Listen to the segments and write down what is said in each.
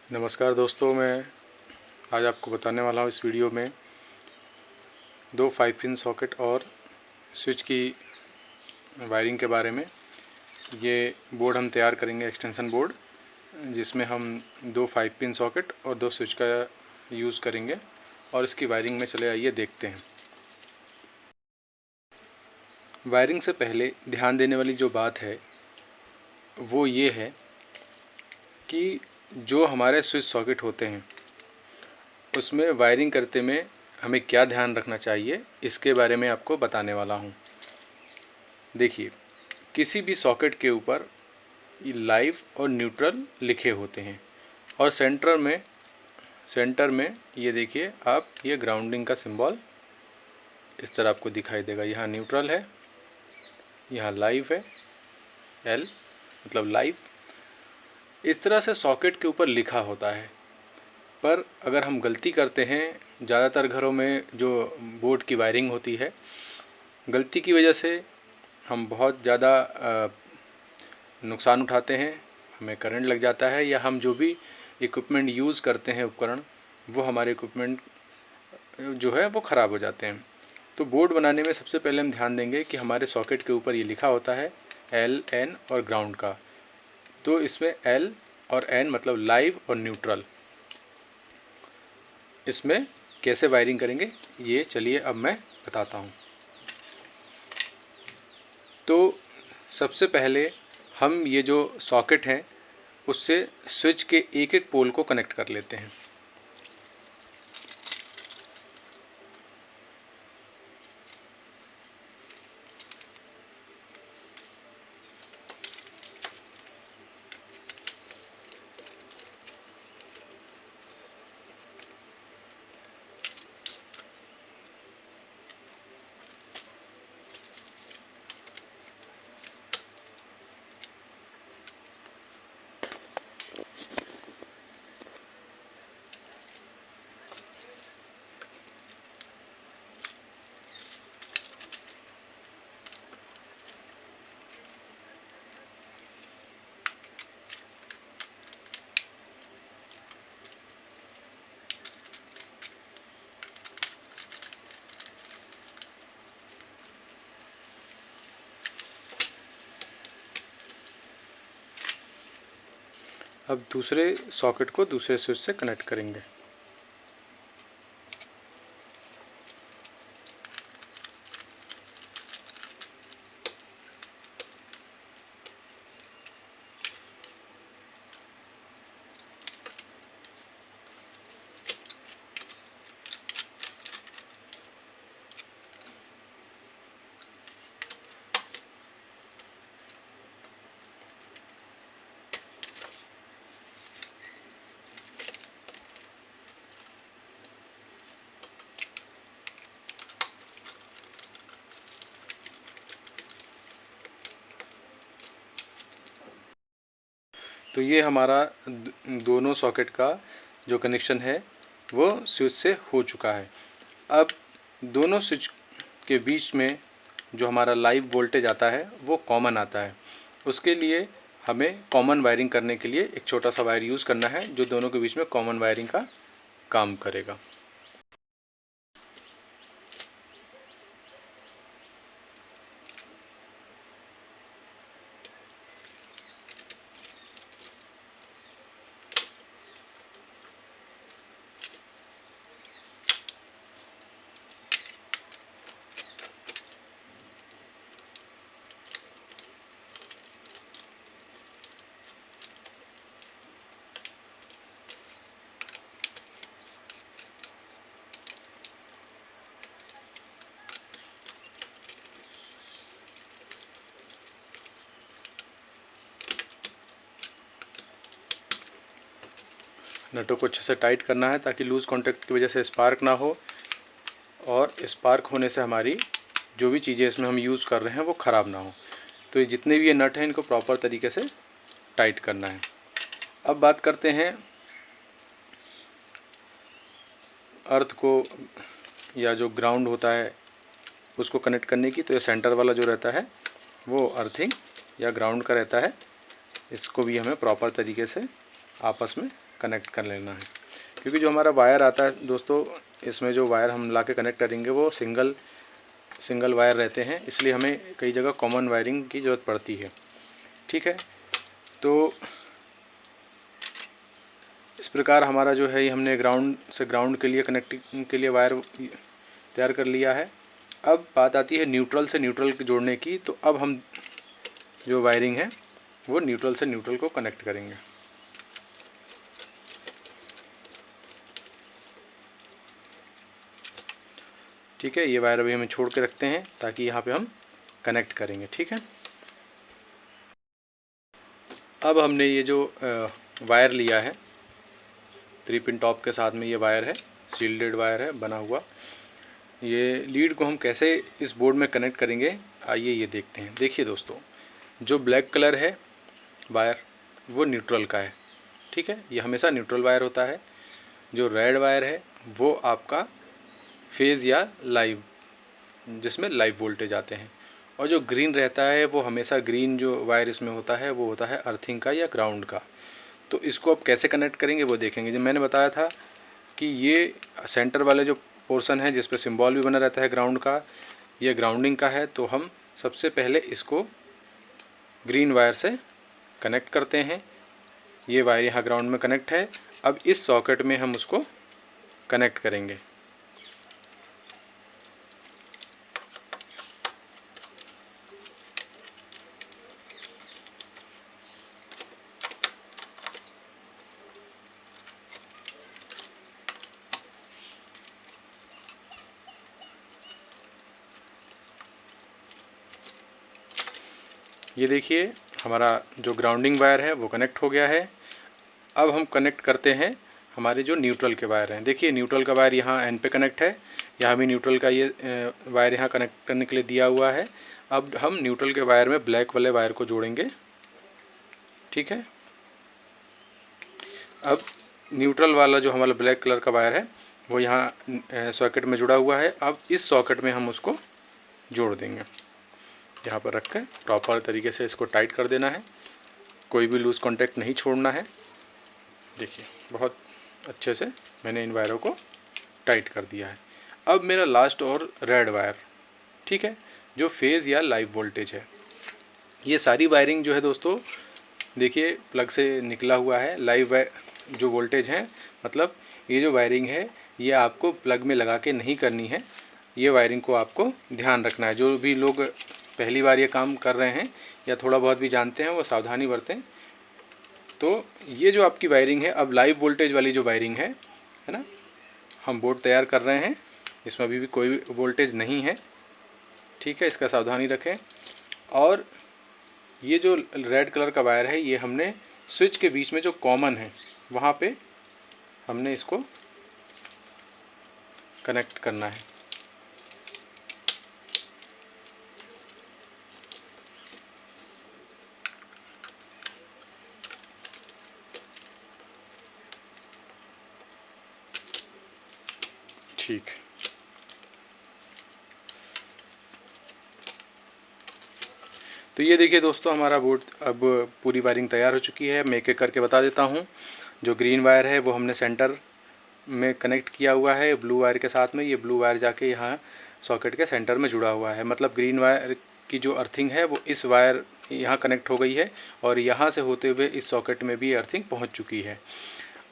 नमस्कार दोस्तों, मैं आज आपको बताने वाला हूँ इस वीडियो में दो 5 पिन सॉकेट और स्विच की वायरिंग के बारे में। ये बोर्ड हम तैयार करेंगे, एक्सटेंशन बोर्ड, जिसमें हम दो 5 पिन सॉकेट और दो स्विच का यूज़ करेंगे और इसकी वायरिंग में चले आइए देखते हैं। वायरिंग से पहले ध्यान देने वाली जो बात है वो ये है कि जो हमारे स्विच सॉकेट होते हैं उसमें वायरिंग करते में हमें क्या ध्यान रखना चाहिए, इसके बारे में आपको बताने वाला हूँ। देखिए, किसी भी सॉकेट के ऊपर लाइव और न्यूट्रल लिखे होते हैं और सेंटर में ये देखिए आप, ये ग्राउंडिंग का सिंबल इस तरह आपको दिखाई देगा। यहाँ न्यूट्रल है, यहाँ लाइव है, एल मतलब लाइव। इस तरह से सॉकेट के ऊपर लिखा होता है। पर अगर हम गलती करते हैं, ज़्यादातर घरों में जो बोर्ड की वायरिंग होती है, गलती की वजह से हम बहुत ज़्यादा नुकसान उठाते हैं, हमें करंट लग जाता है, या हम जो भी इक्विपमेंट यूज़ करते हैं, उपकरण, वो हमारे इक्विपमेंट जो है वो ख़राब हो जाते हैं। तो बोर्ड बनाने में सबसे पहले हम ध्यान देंगे कि हमारे सॉकेट के ऊपर ये लिखा होता है एल, एन और ग्राउंड का। तो इसमें एल और एन मतलब लाइव और न्यूट्रल। इसमें कैसे वायरिंग करेंगे ये चलिए अब मैं बताता हूँ। तो सबसे पहले हम ये जो सॉकेट हैं उससे स्विच के एक एक पोल को कनेक्ट कर लेते हैं। अब दूसरे सॉकेट को दूसरे स्विच से कनेक्ट करेंगे। तो ये हमारा दोनों सॉकेट का जो कनेक्शन है वो स्विच से हो चुका है। अब दोनों स्विच के बीच में जो हमारा लाइव वोल्टेज आता है वो कॉमन आता है। उसके लिए हमें कॉमन वायरिंग करने के लिए एक छोटा सा वायर यूज़ करना है जो दोनों के बीच में कॉमन वायरिंग का काम करेगा। नटों को अच्छे से टाइट करना है ताकि लूज़ कॉन्टैक्ट की वजह से स्पार्क ना हो, और स्पार्क होने से हमारी जो भी चीज़ें इसमें हम यूज़ कर रहे हैं वो ख़राब ना हो। तो ये जितने भी ये नट हैं इनको प्रॉपर तरीके से टाइट करना है। अब बात करते हैं अर्थ को, या जो ग्राउंड होता है उसको कनेक्ट करने की। तो ये सेंटर वाला जो रहता है वो अर्थिंग या ग्राउंड का रहता है। इसको भी हमें प्रॉपर तरीके से आपस में कनेक्ट कर लेना है। क्योंकि जो हमारा वायर आता है दोस्तों, इसमें जो वायर हम ला के कनेक्ट करेंगे वो सिंगल वायर रहते हैं, इसलिए हमें कई जगह कॉमन वायरिंग की ज़रूरत पड़ती है। ठीक है, तो इस प्रकार हमारा जो है ये हमने ग्राउंड से ग्राउंड के लिए कनेक्टिंग के लिए वायर तैयार कर लिया है। अब बात आती है न्यूट्रल से न्यूट्रल जोड़ने की। तो अब हम जो वायरिंग है वो न्यूट्रल से न्यूट्रल को कनेक्ट करेंगे। ठीक है, ये वायर अभी हमें छोड़ के रखते हैं ताकि यहाँ पे हम कनेक्ट करेंगे। ठीक है, अब हमने ये जो वायर लिया है 3 पिन टॉप के साथ में, ये वायर है, शील्डेड वायर है बना हुआ। ये लीड को हम कैसे इस बोर्ड में कनेक्ट करेंगे, आइए ये देखते हैं। देखिए दोस्तों, जो ब्लैक कलर है वायर वो न्यूट्रल का है। ठीक है, ये हमेशा न्यूट्रल वायर होता है। जो रेड वायर है वो आपका फेज़ या लाइव, जिसमें लाइव वोल्टेज आते हैं। और जो ग्रीन रहता है वो हमेशा, ग्रीन जो वायर इसमें होता है वो होता है अर्थिंग का या ग्राउंड का। तो इसको अब कैसे कनेक्ट करेंगे वो देखेंगे। जब मैंने बताया था कि ये सेंटर वाले जो पोर्शन है जिस पे सिंबल भी बना रहता है ग्राउंड का, ये ग्राउंडिंग का है। तो हम सबसे पहले इसको ग्रीन वायर से कनेक्ट करते हैं। ये वायर यहाँ ग्राउंड में कनेक्ट है। अब इस सॉकेट में हम उसको कनेक्ट करेंगे। ये देखिए, हमारा जो ग्राउंडिंग वायर है वो कनेक्ट हो गया है। अब हम कनेक्ट करते हैं हमारे जो न्यूट्रल के वायर हैं। देखिए, न्यूट्रल का वायर यहाँ एंड पे कनेक्ट है, यहाँ भी न्यूट्रल का ये वायर यहाँ कनेक्ट करने के लिए दिया हुआ है। अब हम न्यूट्रल के वायर में ब्लैक वाले वायर को जोड़ेंगे। ठीक है, अब न्यूट्रल वाला जो हमारा ब्लैक कलर का वायर है वो यहाँ सॉकेट में जुड़ा हुआ है। अब इस सॉकेट में हम उसको जोड़ देंगे। यहाँ पर रख कर प्रॉपर तरीके से इसको टाइट कर देना है, कोई भी लूज़ कॉन्टैक्ट नहीं छोड़ना है। देखिए, बहुत अच्छे से मैंने इन वायरों को टाइट कर दिया है। अब मेरा लास्ट और रेड वायर, ठीक है, जो फेज़ या लाइव वोल्टेज है। ये सारी वायरिंग जो है दोस्तों, देखिए प्लग से निकला हुआ है। लाइव जो वोल्टेज है, मतलब ये जो वायरिंग है ये आपको प्लग में लगा के नहीं करनी है। ये वायरिंग को आपको ध्यान रखना है। जो भी लोग पहली बार ये काम कर रहे हैं या थोड़ा बहुत भी जानते हैं वो सावधानी बरतें। तो ये जो आपकी वायरिंग है, अब लाइव वोल्टेज वाली जो वायरिंग है ना, हम बोर्ड तैयार कर रहे हैं, इसमें अभी भी कोई वोल्टेज नहीं है। ठीक है, इसका सावधानी रखें। और ये जो रेड कलर का वायर है ये हमने स्विच के बीच में जो कॉमन है वहाँ पे हमने इसको कनेक्ट करना है। ठीक, तो ये देखिए दोस्तों, हमारा बोर्ड अब पूरी वायरिंग तैयार हो चुकी है। मैं एक एक करके बता देता हूँ। जो ग्रीन वायर है वो हमने सेंटर में कनेक्ट किया हुआ है ब्लू वायर के साथ में। ये ब्लू वायर जाके यहाँ सॉकेट के सेंटर में जुड़ा हुआ है। मतलब ग्रीन वायर की जो अर्थिंग है वो इस वायर यहाँ कनेक्ट हो गई है और यहाँ से होते हुए इस सॉकेट में भी अर्थिंग पहुँच चुकी है।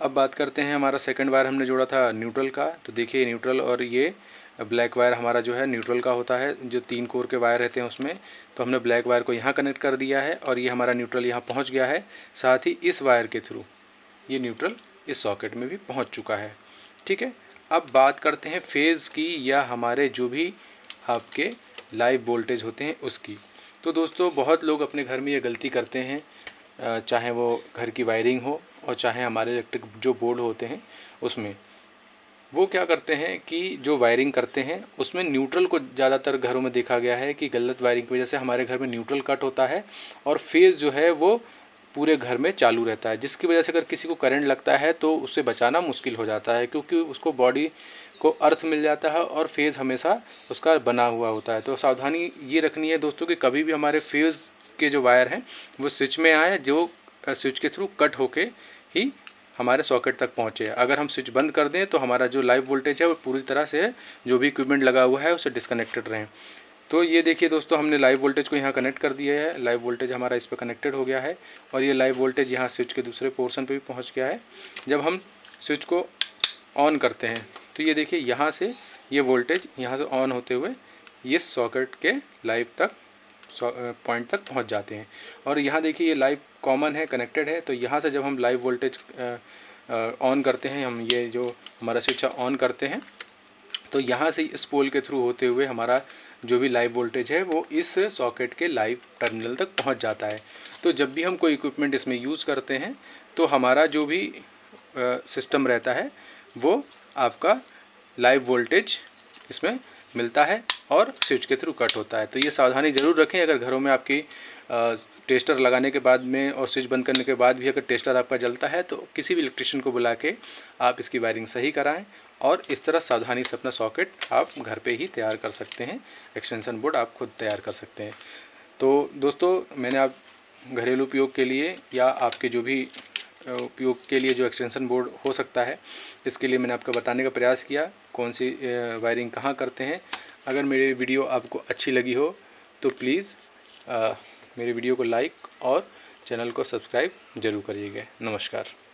अब बात करते हैं, हमारा सेकंड वायर हमने जोड़ा था न्यूट्रल का। तो देखिए, न्यूट्रल और ये ब्लैक वायर हमारा जो है न्यूट्रल का होता है, जो 3 कोर के वायर रहते हैं उसमें। तो हमने ब्लैक वायर को यहाँ कनेक्ट कर दिया है और ये हमारा न्यूट्रल यहाँ पहुँच गया है। साथ ही इस वायर के थ्रू ये न्यूट्रल इस सॉकेट में भी पहुँच चुका है। ठीक है, अब बात करते हैं फेज़ की या हमारे जो भी आपके लाइव वोल्टेज होते हैं उसकी। तो दोस्तों, बहुत लोग अपने घर में ये गलती करते हैं, चाहे वो घर की वायरिंग हो और चाहे हमारे इलेक्ट्रिक जो बोर्ड होते हैं उसमें, वो क्या करते हैं कि जो वायरिंग करते हैं उसमें न्यूट्रल को ज़्यादातर घरों में देखा गया है कि गलत वायरिंग की वजह से हमारे घर में न्यूट्रल कट होता है और फेज़ जो है वो पूरे घर में चालू रहता है, जिसकी वजह से अगर किसी को करंट लगता है तो उससे बचाना मुश्किल हो जाता है, क्योंकि उसको बॉडी को अर्थ मिल जाता है और फेज़ हमेशा उसका बना हुआ होता है। तो सावधानी ये रखनी है दोस्तों कि कभी भी हमारे फेज़ के जो वायर हैं वो स्विच में आए, जो स्विच के थ्रू कट होके ही हमारे सॉकेट तक पहुँचे। अगर हम स्विच बंद कर दें तो हमारा जो लाइव वोल्टेज है वो पूरी तरह से जो भी इक्विपमेंट लगा हुआ है उससे डिस्कनेक्टेड रहें। तो ये देखिए दोस्तों, हमने लाइव वोल्टेज को यहाँ कनेक्ट कर दिया है। लाइव वोल्टेज हमारा इस पर कनेक्टेड हो गया है और ये लाइव वोल्टेज यहाँ स्विच के दूसरे पोर्शन पे भी पहुँच गया है। जब हम स्विच को ऑन करते हैं तो ये देखिए यहाँ से ये वोल्टेज यहाँ से ऑन होते हुए ये सॉकेट के लाइव तक पॉइंट तक पहुँच जाते हैं। और यहाँ देखिए ये लाइव कॉमन है, कनेक्टेड है। तो यहाँ से जब हम लाइव वोल्टेज ऑन करते हैं, हम ये जो हमारा स्विच ऑन करते हैं, तो यहाँ से इस पोल के थ्रू होते हुए हमारा जो भी लाइव वोल्टेज है वो इस सॉकेट के लाइव टर्मिनल तक पहुँच जाता है। तो जब भी हम कोई इक्विपमेंट इसमें यूज़ करते हैं तो हमारा जो भी सिस्टम रहता है वो आपका लाइव वोल्टेज इसमें मिलता है और स्विच के थ्रू कट होता है। तो ये सावधानी ज़रूर रखें। अगर घरों में आपकी टेस्टर लगाने के बाद में और स्विच बंद करने के बाद भी अगर टेस्टर आपका जलता है तो किसी भी इलेक्ट्रिशियन को बुला के आप इसकी वायरिंग सही कराएं और इस तरह सावधानी से अपना सॉकेट आप घर पे ही तैयार कर सकते हैं। एक्सटेंशन बोर्ड आप खुद तैयार कर सकते हैं। तो दोस्तों, मैंने आप घरेलू उपयोग के लिए या आपके जो भी उपयोग के लिए जो एक्सटेंशन बोर्ड हो सकता है, इसके लिए मैंने आपको बताने का प्रयास किया कौन सी वायरिंग कहाँ करते हैं। अगर मेरी वीडियो आपको अच्छी लगी हो तो प्लीज़ मेरे वीडियो को लाइक और चैनल को सब्सक्राइब ज़रूर करिएगा। नमस्कार।